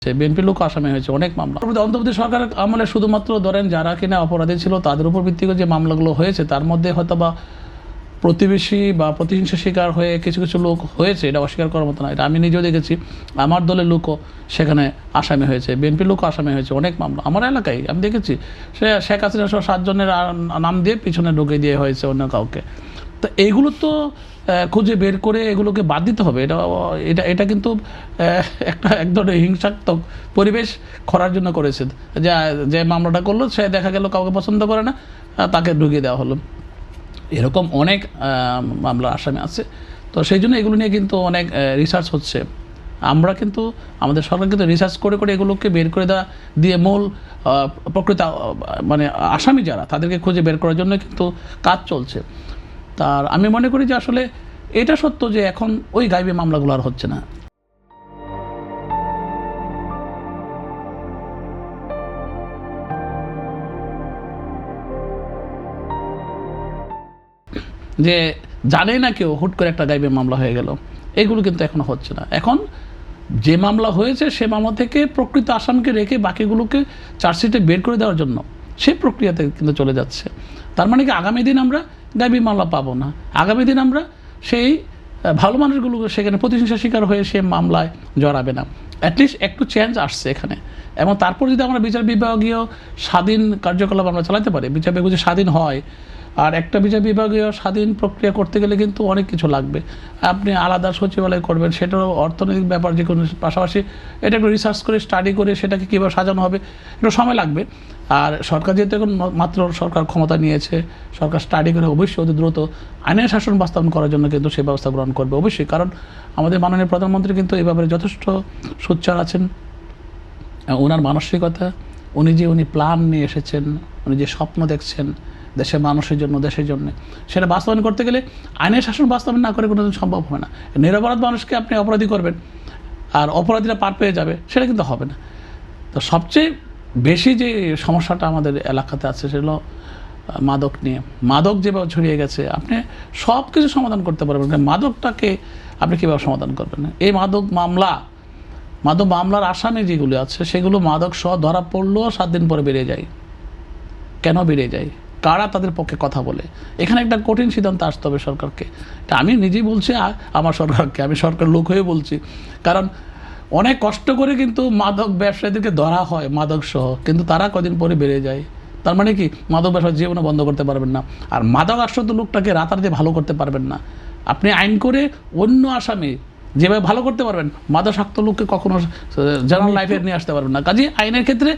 BNP লোক আসামি হয়েছে অনেক মামলা। অন্তর্বর্তী সরকার আমলে শুধুমাত্র ধরেন যারা কিনা অপরাধী ছিল তাদের উপর ভিত্তি করে যে মামলাগুলো হয়েছে তার মধ্যে হয়তো বা প্রতিবেশী বা প্রতিহিংসা শিকার হয়ে কিছু কিছু লোক হয়েছে, এটা অস্বীকার করার মতো না। এটা আমি নিজেও দেখেছি, আমার দলের লোকও সেখানে আসামি হয়েছে, বিএনপি লোকও আসামি হয়েছে অনেক মামলা আমার এলাকায় আমি দেখেছি। সে শেখ হাসিনা সহ 7 জনের নাম দিয়ে পিছনে ঢুকে দিয়ে হয়েছে অন্য কাউকে। তো এইগুলো তো খুঁজে বের করে এগুলোকে বাদ দিতে হবে। এটা এটা এটা কিন্তু একটা এক ধরনের হিংসাত্মক পরিবেশ করার জন্য করেছে। যে মামলাটা করলো সে দেখা গেল কাউকে পছন্দ করে না, তাকে ঢুকিয়ে দেওয়া হলো। এরকম অনেক মামলা আসামি আছে। তো সেই জন্য এগুলো নিয়ে কিন্তু অনেক রিসার্চ হচ্ছে। আমরা কিন্তু আমাদের সরকার কিন্তু রিসার্চ করে করে এগুলোকে বের করে দেওয়া দিয়ে মূল প্রকৃত মানে আসামি যারা তাদেরকে খুঁজে বের করার জন্য কিন্তু কাজ চলছে। তার আমি মনে করি যে আসলে এটা সত্য যে এখন ওই গাইবী মামলাগুলো আর হচ্ছে না। যে জানে না কেউ হুট করে একটা গাইবী মামলা হয়ে গেল, এগুলো কিন্তু এখনো হচ্ছে না। এখন যে মামলা হয়েছে সে মামলা থেকে প্রকৃত আসামিকে রেখে বাকিগুলোকে চার্জশিটে বের করে দেওয়ার জন্য সেই প্রক্রিয়াতে কিন্তু চলে যাচ্ছে। তার মানে কি আগামী দিন আমরা গাইবী মামলা পাবো না, আগামী দিন আমরা সেই ভালো মানুষগুলোকে সেখানে প্রতিহিংসা শিকার হয়ে সে মামলায় জড়াবে না। অ্যাটলিস্ট একটু চেঞ্জ আসছে এখানে। এবং তারপর যদি আমরা বিচার বিভাগীয় স্বাধীন কার্যকলাপ আমরা চালাতে পারি, বিচার বিভাগ যদি স্বাধীন হয়, আর একটা বিচার বিভাগীয় স্বাধীন প্রক্রিয়া করতে গেলে কিন্তু অনেক কিছু লাগবে। আপনি আলাদা সচিবালয় করবেন, সেটারও অর্থনৈতিক ব্যাপার যে কোনো, পাশাপাশি এটা একটু রিসার্চ করে স্টাডি করে সেটাকে কীভাবে সাজানো হবে একটু সময় লাগবে। আর সরকার যেহেতু এখন মাত্র সরকার ক্ষমতা নিয়েছে, সরকার স্টাডি করে অবশ্যই অতি দ্রুত আইনের শাসন বাস্তবায়ন করার জন্য কিন্তু সেই ব্যবস্থা গ্রহণ করবে অবশ্যই। কারণ আমাদের মাননীয় প্রধানমন্ত্রী কিন্তু এই ব্যাপারে যথেষ্ট সোচ্চার আছেন। ওনার মানসিকতা, উনি প্ল্যান নিয়ে এসেছেন, উনি যে স্বপ্ন দেখছেন দেশের মানুষের জন্য, দেশের জন্য, সেটা বাস্তবায়ন করতে গেলে আইনের শাসন বাস্তবায়ন না করে কোনোদিন সম্ভব হবে না। নিরপরাধ মানুষকে আপনি অপরাধী করবেন আর অপরাধীরা পার পেয়ে যাবে, সেটা কিন্তু হবে না। তো সবচেয়ে বেশি যে সমস্যাটা আমাদের এলাকাতে আছে সেটা হলো মাদক নিয়ে। মাদক যেভাবে ছড়িয়ে গেছে, আপনি সব কিছু সমাধান করতে পারবেন, মাদকটাকে আপনি কীভাবে সমাধান করবেন? এই মাদক মামলার আসামি যেগুলো আছে সেগুলো মাদক সহ ধরা পড়লেও 7 দিন পরে বেরিয়ে যায়। কেন বেরিয়ে যায়? কারা তাদের পক্ষে কথা বলে? এখানে একটা কঠিন সিদ্ধান্ত আসতে হবে সরকারকে। এটা আমি নিজেই বলছি, আমার সরকারকে, আমি সরকার লোক হয়ে বলছি। কারণ অনেক কষ্ট করে কিন্তু মাদক ব্যবসায়ীদেরকে ধরা হয় মাদক সহ, কিন্তু তারা কদিন পরে বেরিয়ে যায়। তার মানে কি মাদক ব্যবসা জীবনে বন্ধ করতে পারবেন না, আর মাদক আসক্ত লোকটাকে রাতারাতি ভালো করতে পারবেন না। আপনি আইন করে অন্য আসামি যেভাবে ভালো করতে পারবেন, মাদকাসক্ত লোককে কখনো জেনারেল লাইফে নিয়ে আসতে পারবেন না। কাজে আইনের ক্ষেত্রে